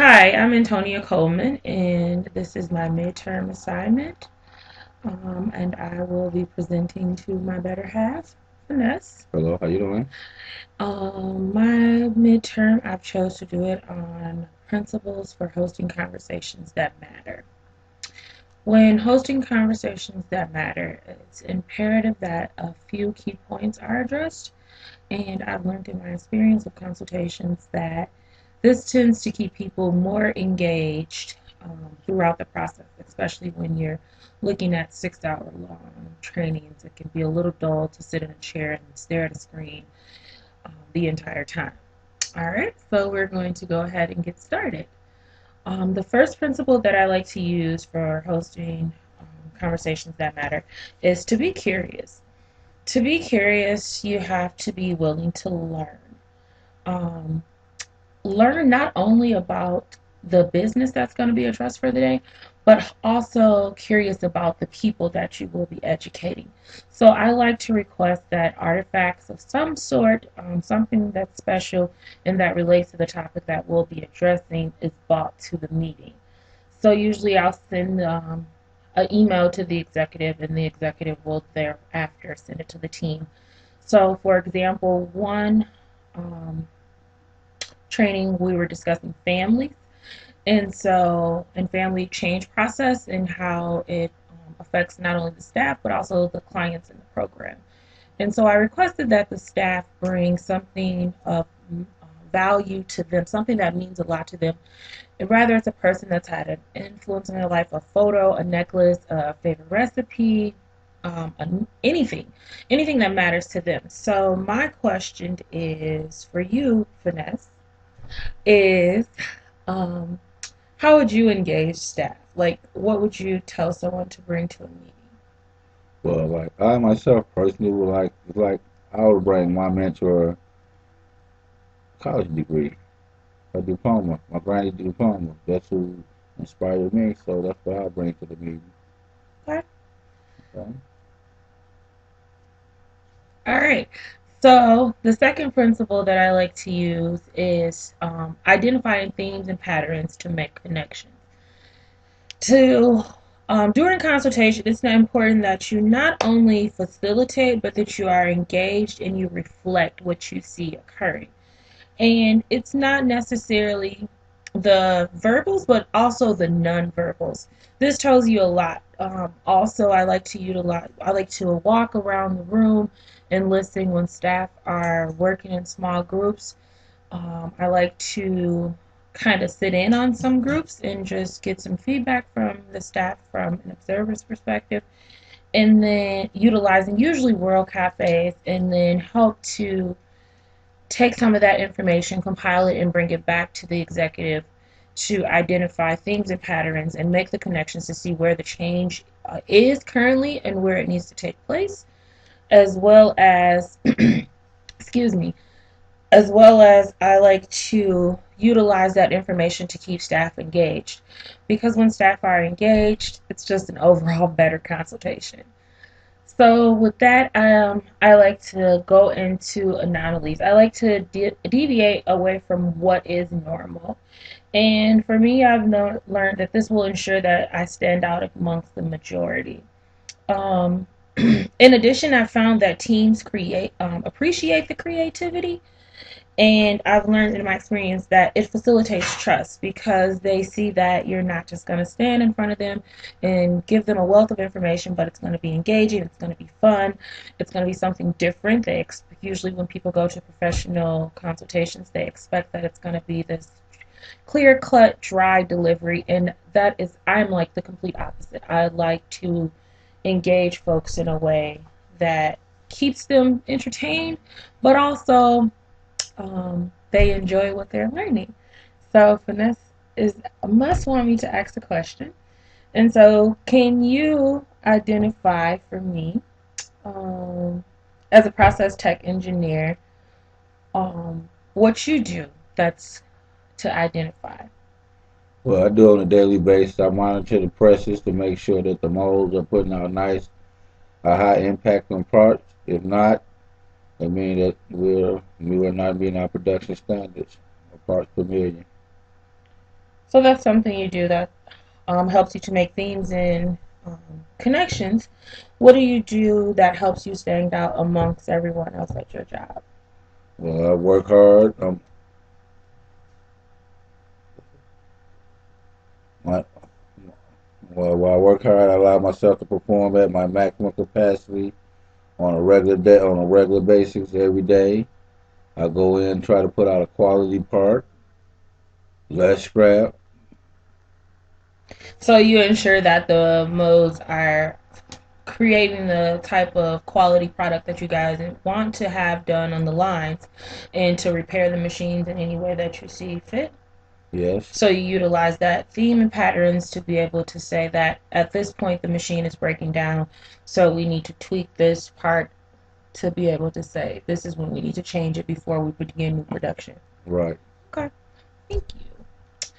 Hi, I'm Antonia Coleman, and this is my midterm assignment. And I will be presenting to my better half, Vanessa. Hello, how you doing? My midterm, I've chose to do it on principles for hosting conversations that matter. When hosting conversations that matter, it's imperative that a few key points are addressed. And I've learned in my experience of consultations that this tends to keep people more engaged throughout the process, especially when you're looking at 6 hour long trainings. It can be a little dull to sit in a chair and stare at a screen the entire time. All right, so we're going to go ahead and get started. The first principle that I like to use for hosting conversations that matter is to be curious. To be curious, you have to be willing to learn. Um, Learn not only about the business that's going to be addressed for the day, but also curious about the people that you will be educating. So I like to request that artifacts of some sort, something that's special and that relates to the topic that we'll be addressing, is brought to the meeting. So usually I'll send an email to the executive, and the executive will thereafter send it to the team. So, for example, one um, training we were discussing families, and family change process and how it affects not only the staff but also the clients in the program. And so I requested that the staff bring something of value to them, something that means a lot to them, and rather it's a person that's had an influence in their life, a photo, a necklace, a favorite recipe, anything that matters to them. So my question is for you, Finesse, is um, how would you engage staff? Like, what would you tell someone to bring to a meeting? Well, like I myself personally would like I would bring my mentor college degree, a diploma, my granny diploma. That's who inspired me, so that's what I bring to the meeting. Okay. Okay? All right. So the second principle that I like to use is identifying themes and patterns to make connections. To During consultation, it's not important that you not only facilitate, but that you are engaged and you reflect what you see occurring. And it's not necessarily the verbals, but also the non-verbals. This tells you a lot. Also, I like to walk around the room and listen when staff are working in small groups. I like to kind of sit in on some groups and just get some feedback from the staff from an observer's perspective, and then utilizing usually World Cafes, and then help to take some of that information, compile it, and bring it back to the executive to identify themes and patterns and make the connections to see where the change is currently and where it needs to take place, as well as, excuse me, as well as I like to utilize that information to keep staff engaged. Because when staff are engaged, it's just an overall better consultation. So with that, I like to go into anomalies. I like to deviate away from what is normal. And for me, learned that this will ensure that I stand out amongst the majority. Um, in addition, I've found that teams appreciate the creativity, and I've learned in my experience that it facilitates trust because they see that you're not just going to stand in front of them and give them a wealth of information, but it's going to be engaging, it's going to be fun, it's going to be something different. Usually when people go to professional consultations, they expect that it's going to be this clear cut, dry delivery, and I'm like the complete opposite. I like to engage folks in a way that keeps them entertained, but also they enjoy what they're learning. So finesse is a must want me to ask a question. And so can you identify for me, um, as a process tech engineer, what you do that's to identify? Well, I do on a daily basis. I monitor the presses to make sure that the molds are putting out nice, a high impact on parts. If not, it means that we are not meeting our production standards of parts per million. So that's something you do that helps you to make themes and connections. What do you do that helps you stand out amongst everyone else at your job? Well, I work hard. My, while I work hard, I allow myself to perform at my maximum capacity on a regular day, on a regular basis, every day. I go in, try to put out a quality part, less scrap. So you ensure that the modes are creating the type of quality product that you guys want to have done on the lines and to repair the machines in any way that you see fit. Yes, So you utilize that theme and patterns to be able to say that at this point the machine is breaking down, so we need to tweak this part to be able to say this is when we need to change it before we begin new production. right. Okay, thank you.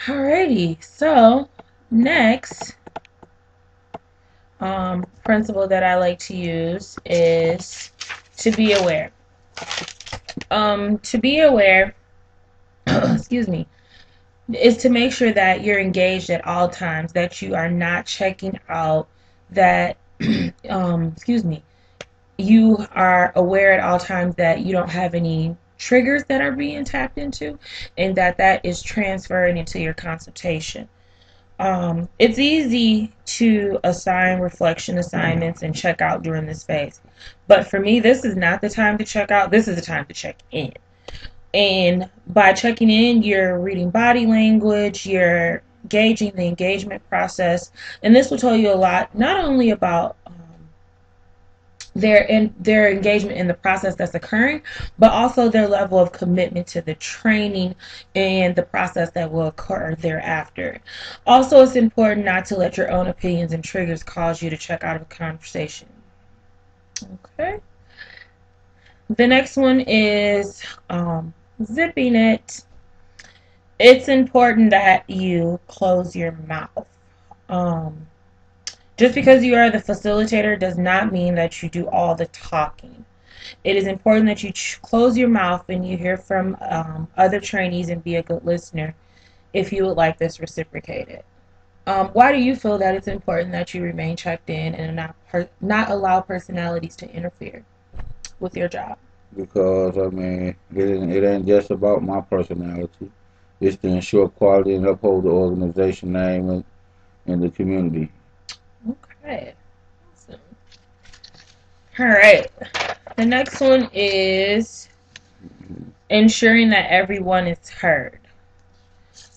Alrighty, so next principle that I like to use is to be aware. To be aware, excuse me, is to make sure that you're engaged at all times, that you are not checking out, that, excuse me, you are aware at all times that you don't have any triggers that are being tapped into, and that that is transferring into your consultation. It's easy to assign reflection assignments and check out during this phase. But for me, this is not the time to check out. This is the time to check in. And by checking in, you're reading body language, you're gauging the engagement process. And this will tell you a lot, not only about their engagement in the process that's occurring, but also their level of commitment to the training and the process that will occur thereafter. Also, it's important not to let your own opinions and triggers cause you to check out of a conversation. Okay. The next one is zipping it. It's important that you close your mouth. Um, just because you are the facilitator does not mean that you do all the talking. It is important that you close your mouth and you hear from other trainees and be a good listener if you would like this reciprocated. Why do you feel that it's important that you remain checked in and not allow personalities to interfere with your job? Because I mean, it ain't just about my personality. It's to ensure quality and uphold the organization name in the community. Okay. Awesome. All right. The next one is ensuring that everyone is heard.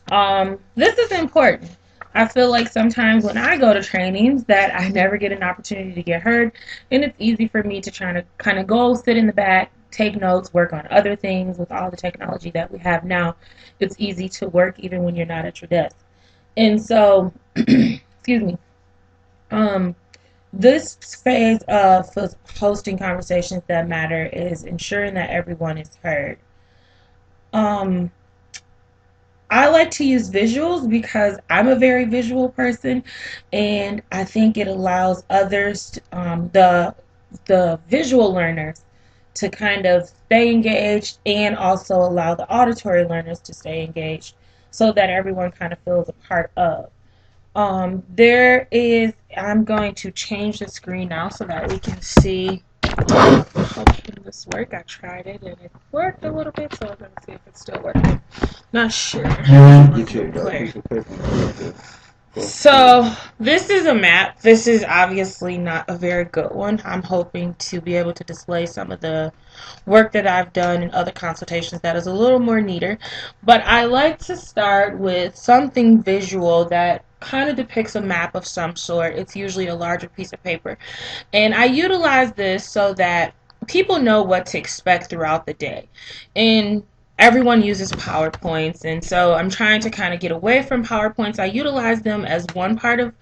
This is important. I feel like sometimes when I go to trainings that I never get an opportunity to get heard, and it's easy for me to try to kind of go sit in the back, take notes, work on other things with all the technology that we have now. It's easy to work even when you're not at your desk. And so, excuse me. Um, this phase of hosting conversations that matter is ensuring that everyone is heard. Um, I like to use visuals because I'm a very visual person, and I think it allows others, the visual learners, to kind of stay engaged, and also allow the auditory learners to stay engaged, so that everyone kind of feels a part of. I'm going to change the screen now so that we can see how can this work. I tried it and it worked a little bit, so I'm going to see if it's still working. Not sure. Get your Clear. piece of paper. So this is a map. This is obviously not a very good one. I'm hoping to be able to display some of the work that I've done in other consultations that is a little more neater. But I like to start with something visual that kind of depicts a map of some sort. It's usually a larger piece of paper. And I utilize this so that people know what to expect throughout the day. And everyone uses PowerPoints, and so I'm trying to kind of get away from PowerPoints. I utilize them as one part of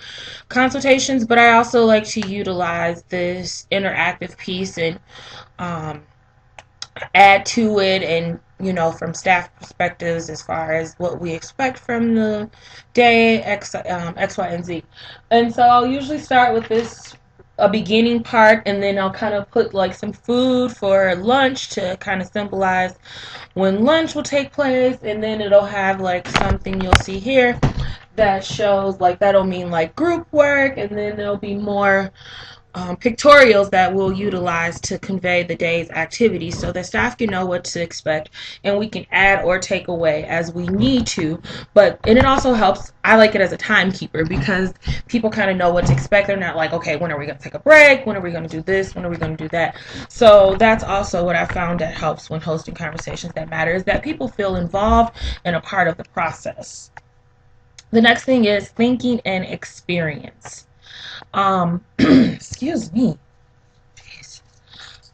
consultations, but I also like to utilize this interactive piece and um, add to it, and from staff perspectives as far as what we expect from the day X, Y, and Z. And so I'll usually start with this a beginning part, and then I'll kind of put like some food for lunch to kind of symbolize when lunch will take place, and then it'll have like something you'll see here that shows like that'll mean like group work, and then there'll be more pictorials that we'll utilize to convey the day's activities so that staff can know what to expect, and we can add or take away as we need to. And it also helps, I like it as a timekeeper, because people kind of know what to expect. They're not like, okay, when are we going to take a break, when are we going to do this, when are we going to do that. So that's also what I found that helps when hosting conversations that matter, is that people feel involved and a part of the process. The next thing is thinking and experience. Excuse me.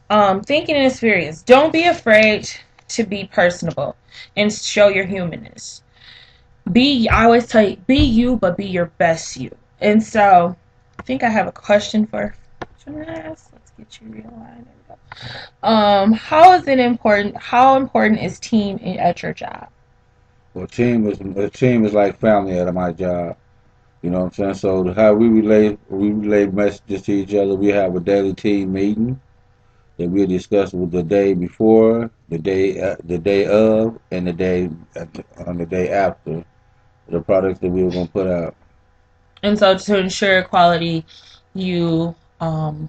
Thinking and experience. Don't be afraid to be personable and show your humanness. I always tell you, be you, but be your best you. And so, I think I have a question for Let's get you realigned. There we go. How important is team at your job? Well, team is like family at my job. You know what I'm saying? So how we relay messages to each other. We have a daily team meeting that we discuss with the day before, the day of, and on the day after the products that we were gonna put out. And so, to ensure quality, you um,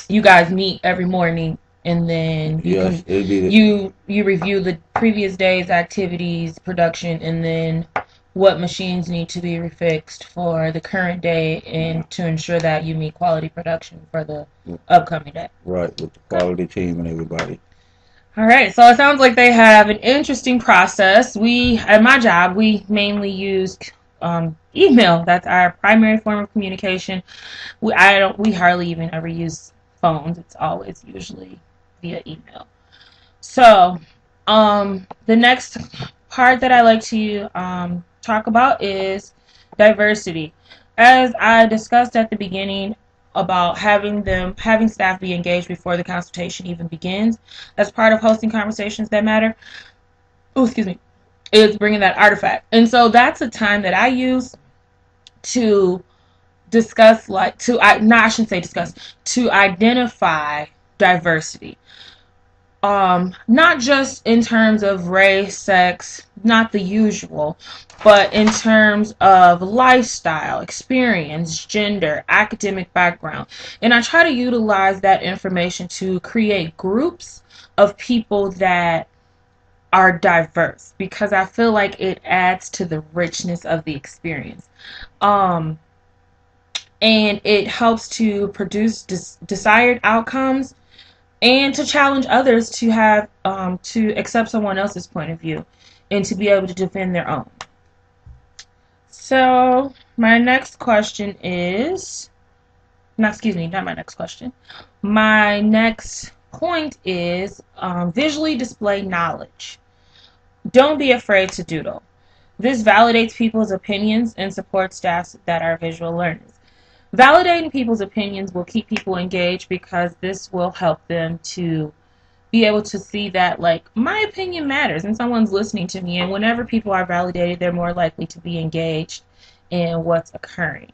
you guys meet every morning, and then Yes, it'd be you review the previous day's activities, production, and then what machines need to be refixed for the current day, and to ensure that you meet quality production for the upcoming day. right with the Okay. quality team and everybody. All right, so it sounds like they have an interesting process. At my job, we mainly use email. That's our primary form of communication. We hardly even ever use phones. It's always usually via email. So, the next part that I like to talk about is diversity. As I discussed at the beginning about having staff be engaged before the consultation even begins, as part of hosting conversations that matter. Oh, excuse me, is bringing that artifact, and so that's a time that I use to discuss, like to I no, I shouldn't say discuss, to identify diversity, not just in terms of race, sex, not the usual, but in terms of lifestyle, experience, gender, academic background. And I try to utilize that information to create groups of people that are diverse, because I feel like it adds to the richness of the experience. Um, and it helps to produce desired outcomes, and to challenge others to have to accept someone else's point of view and to be able to defend their own. So my next question is, no, excuse me, not my next question. My next point is visually display knowledge. Don't be afraid to doodle. This validates people's opinions and supports staffs that are visual learners. Validating people's opinions will keep people engaged, because this will help them to be able to see that, like, my opinion matters and someone's listening to me. And whenever people are validated, they're more likely to be engaged in what's occurring.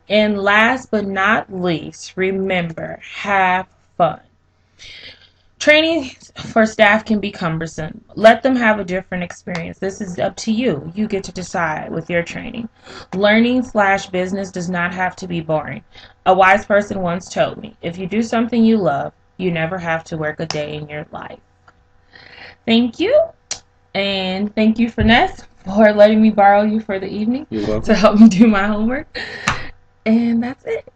And last but not least, remember, have fun. Training for staff can be cumbersome. Let them have a different experience. This is up to you. You get to decide with your training. Learning/business does not have to be boring. A wise person once told me, if you do something you love, you never have to work a day in your life. Thank you. And thank you, Finesse, for letting me borrow you for the evening You're to welcome. help me do my homework. And that's it.